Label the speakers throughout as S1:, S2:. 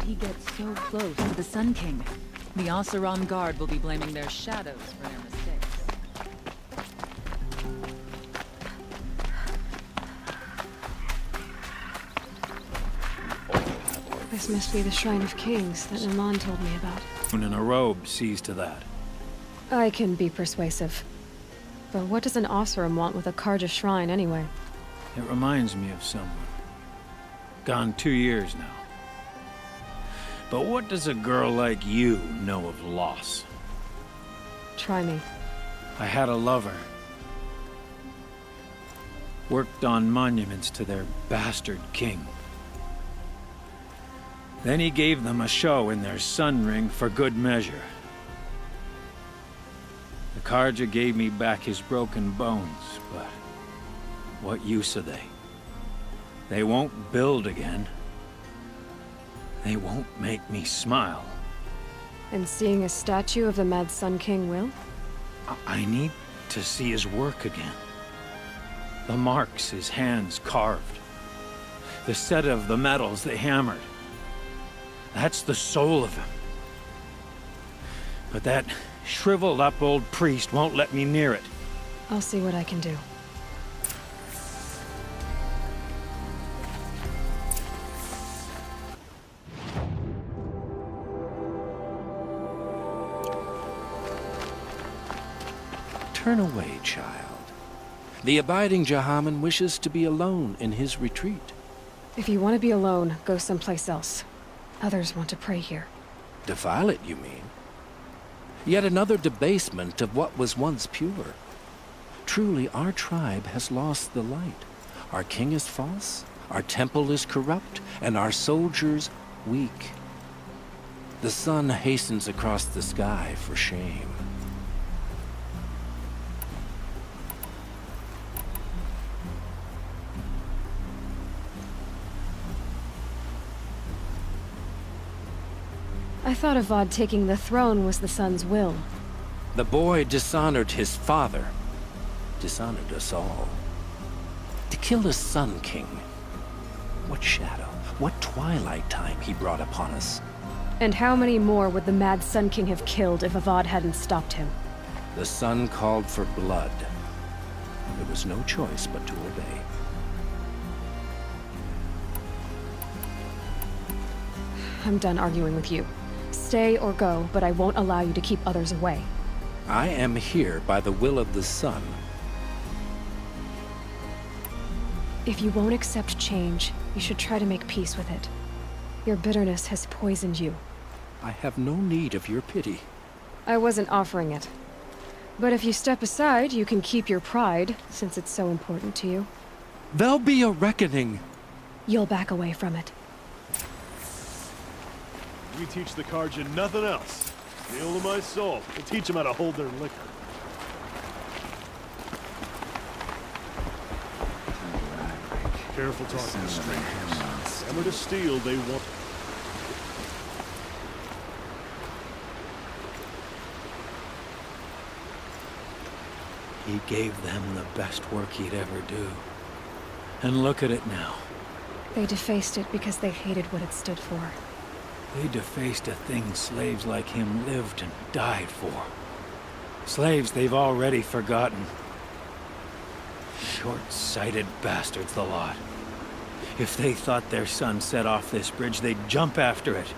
S1: did he get so close to the Sun King? The Oseram Guard will be blaming their shadows for their mistakes.
S2: This must be the Shrine of Kings that Naman told me about.
S3: In a robe sees to that.
S2: I can be persuasive. But what does an Oseram want with a Carja shrine anyway?
S3: It reminds me of someone. Gone 2 years now. But what does a girl like you know of loss?
S2: Try me.
S3: I had a lover. Worked on monuments to their bastard king. Then he gave them a show in their sun ring for good measure. The Carja gave me back his broken bones, but what use are they? They won't build again. They won't make me smile.
S2: And seeing a statue of the Mad Sun King will?
S3: I need to see his work again. The marks his hands carved. The set of the metals they hammered. That's the soul of him. But that shriveled up old priest won't let me near it.
S2: I'll see what I can do.
S4: Turn away, child. The abiding Jahaman wishes to be alone in his retreat.
S2: If you want to be alone, go someplace else. Others want to pray here.
S4: Defile it, you mean? Yet another debasement of what was once pure. Truly, our tribe has lost the light. Our king is false, our temple is corrupt, and our soldiers weak. The sun hastens across the sky for shame.
S2: I thought Avad taking the throne was the sun's will.
S4: The boy dishonored his father, dishonored us all. To kill the Sun King. What shadow, what twilight time he brought upon us.
S2: And how many more would the Mad Sun King have killed if Avad hadn't stopped him?
S4: The sun called for blood. There was no choice but to obey.
S2: I'm done arguing with you. Stay or go, but I won't allow you to keep others away.
S4: I am here by the will of the sun.
S2: If you won't accept change, you should try to make peace with it. Your bitterness has poisoned you.
S4: I have no need of your pity.
S2: I wasn't offering it. But if you step aside, you can keep your pride, since it's so important to you.
S4: There'll be a reckoning.
S2: You'll back away from it.
S5: We teach the Carja nothing else. Kneel to my soul. We'll teach them how to hold their liquor. Careful talking to strangers. Hammer to steel, they want...
S3: He gave them the best work he'd ever do. And look at it now.
S2: They defaced it because they hated what it stood for.
S3: They defaced a thing slaves like him lived and died for. Slaves they've already forgotten. Short-sighted bastards, the lot. If they thought their son set off this bridge, they'd jump after it.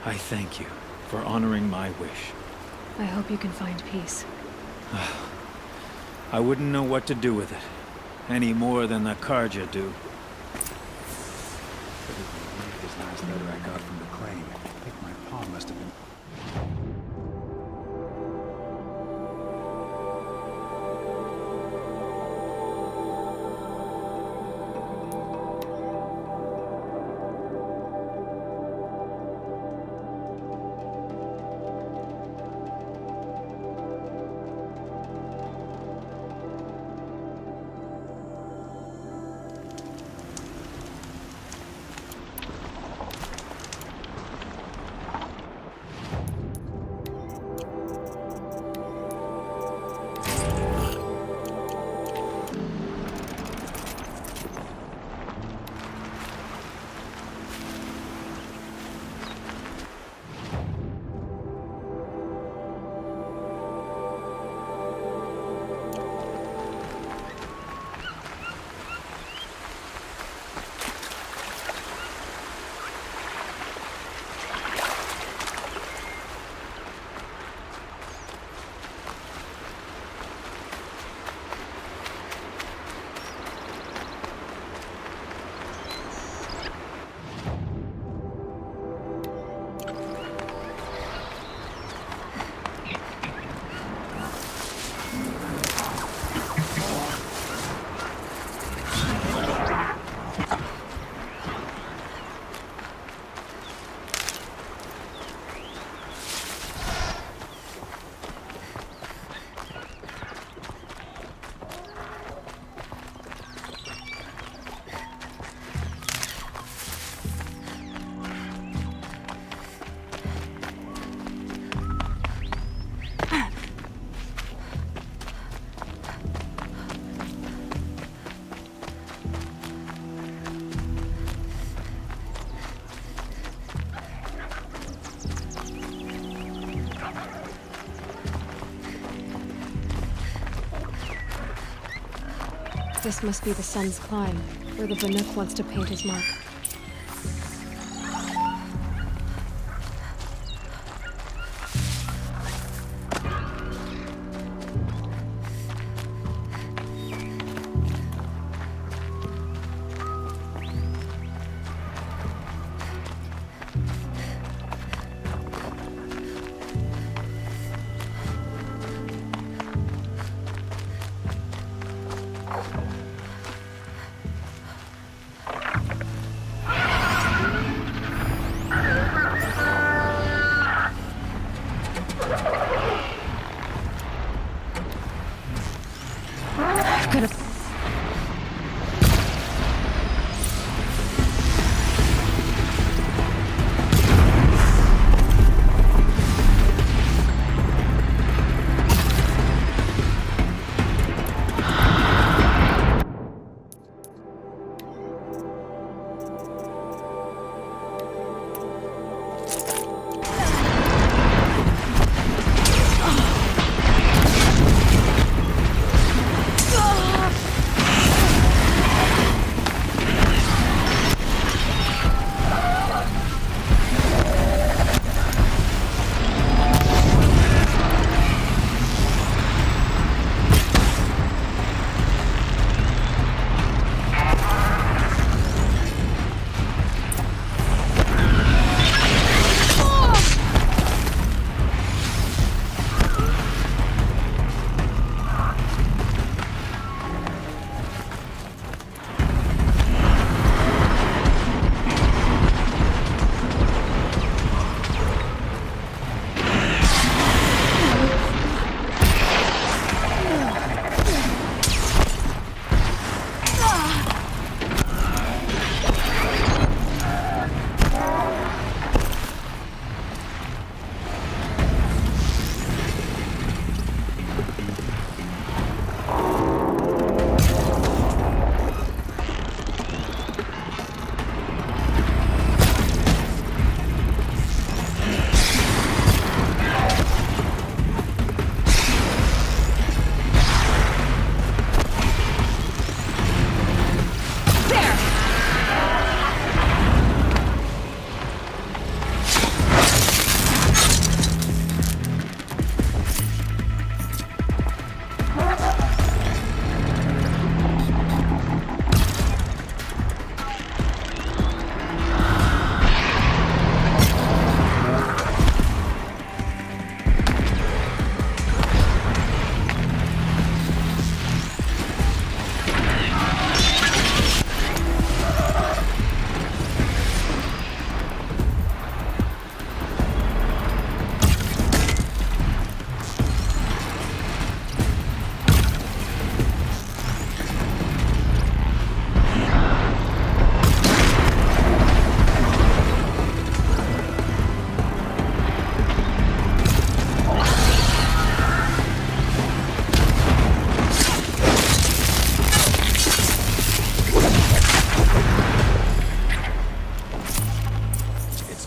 S3: I thank you for honoring my wish.
S2: I hope you can find peace.
S3: I wouldn't know what to do with it, any more than the Carja do.
S6: This last letter I got from the claim. I think my paw must have been...
S2: This must be the sun's climb, where the Banuk wants to paint his mark.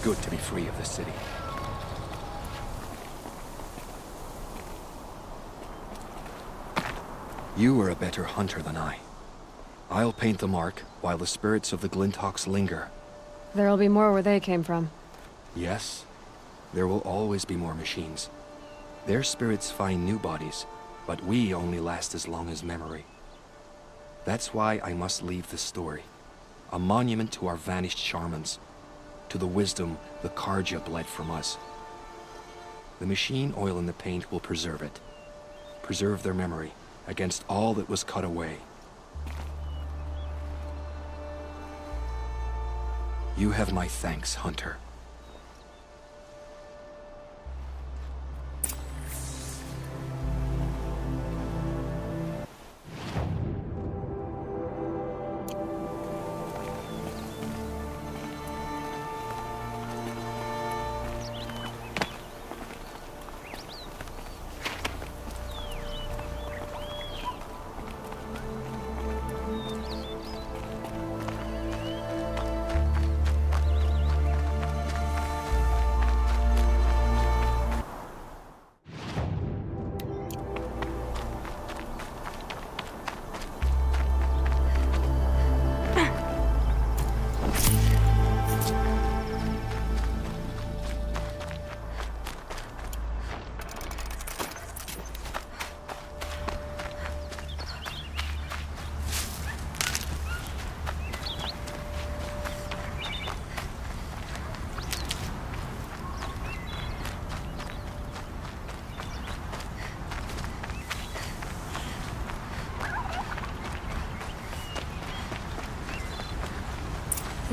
S6: good to be free of the city. You are a better hunter than I. I'll paint the mark while the spirits of the Glinthawks linger.
S2: There'll be more where they came from.
S6: Yes, there will always be more machines. Their spirits find new bodies, but we only last as long as memory. That's why I must leave this story. A monument to our vanished shamans, to the wisdom the Carja bled from us. The machine oil in the paint will preserve it. Preserve their memory against all that was cut away. You have my thanks, Hunter.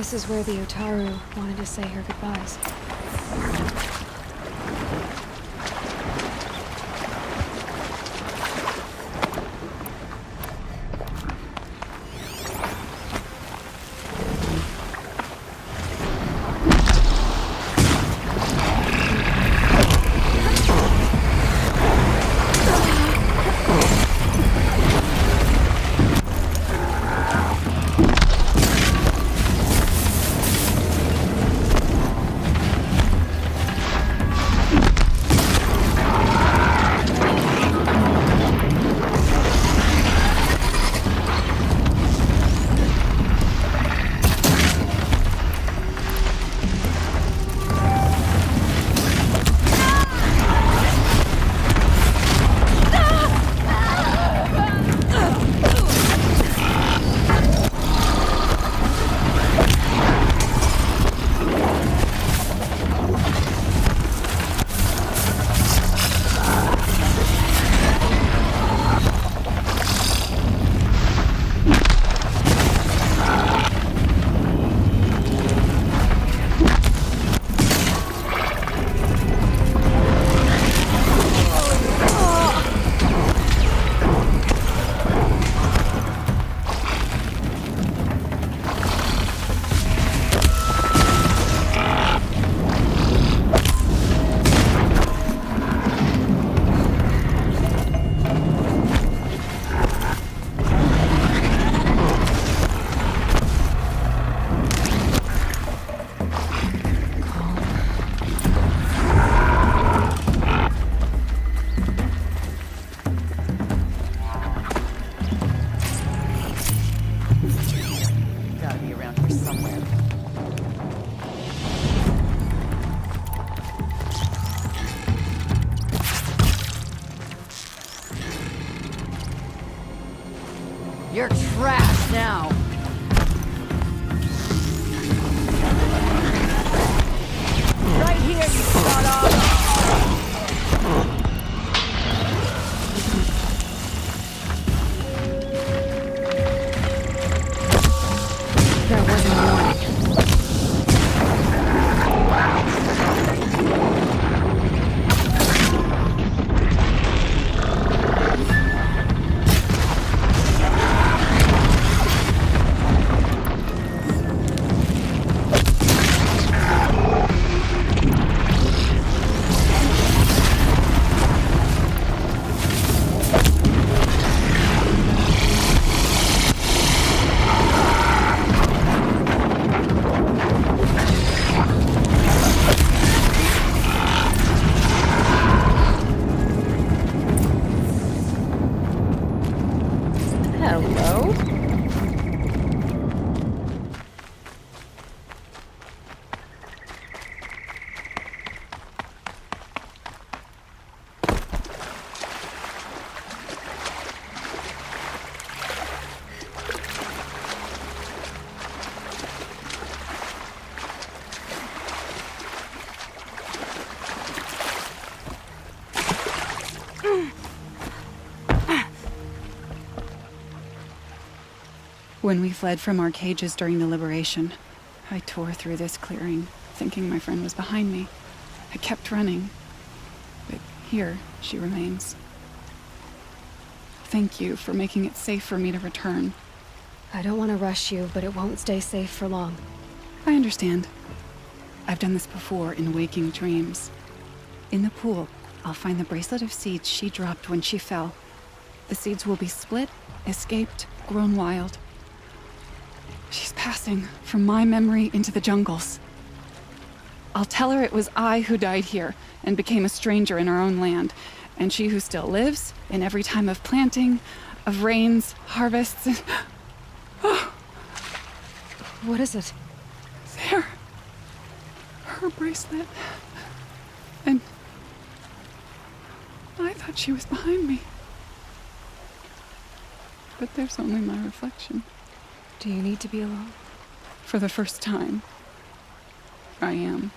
S2: This is where the Otaru wanted to say her goodbyes.
S1: Gotta be around here somewhere. You're trash now! Right here, you sawed off!
S2: That wasn't a warning. Hello?
S7: When we fled from our cages during the liberation, I tore through this clearing, thinking my friend was behind me. I kept running, but here she remains. Thank you for making it safe for me to return.
S2: I don't want to rush you, but it won't stay safe for long.
S7: I understand. I've done this before in waking dreams. In the pool, I'll find the bracelet of seeds she dropped when she fell. The seeds will be split, escaped, grown wild. She's passing from my memory into the jungles. I'll tell her it was I who died here and became a stranger in our own land, and she who still lives in every time of planting, of rains, harvests, and...
S2: What is it?
S7: There. Her bracelet. And... I thought she was behind me. But there's only my reflection.
S2: Do you need to be alone?
S7: For the first time, I am.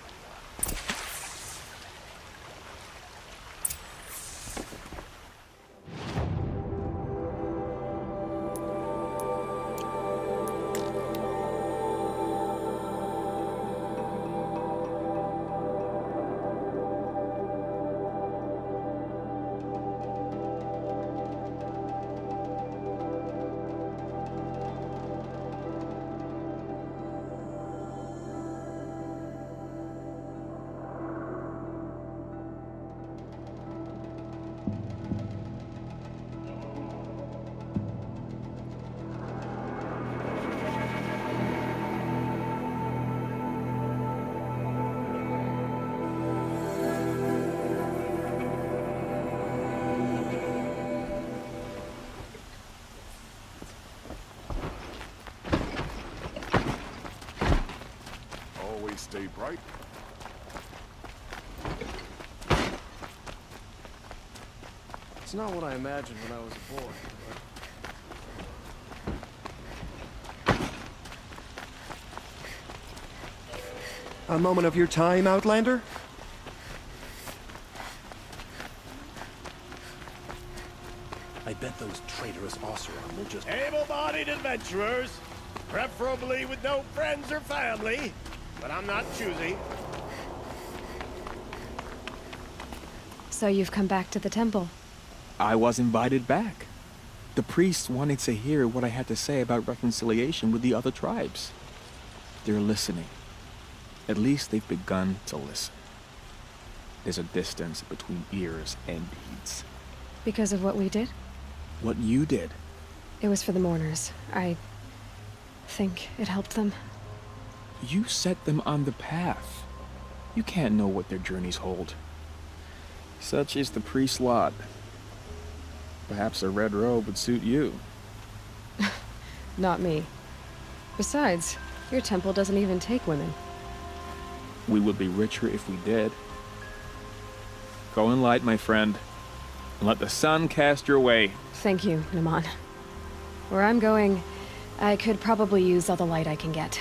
S8: stay bright.
S9: It's not what I imagined when I was a boy, but...
S10: A moment of your time, Outlander?
S4: I bet those traitorous Oseram will just...
S5: Able-bodied adventurers, preferably with no friends or family, but I'm not choosy.
S2: So you've come back to the temple.
S11: I was invited back. The priests wanted to hear what I had to say about reconciliation with the other tribes. They're listening. At least they've begun to listen. There's a distance between ears and deeds.
S2: Because of what we did?
S11: What you did.
S2: It was for the mourners. I think it helped them.
S11: You set them on the path. You can't know what their journeys hold. Such is the priest's lot. Perhaps a red robe would suit you.
S2: Not me. Besides, your temple doesn't even take women.
S11: We would be richer if we did. Go in light, my friend, and let the sun cast your way.
S2: Thank you, Naman. Where I'm going, I could probably use all the light I can get.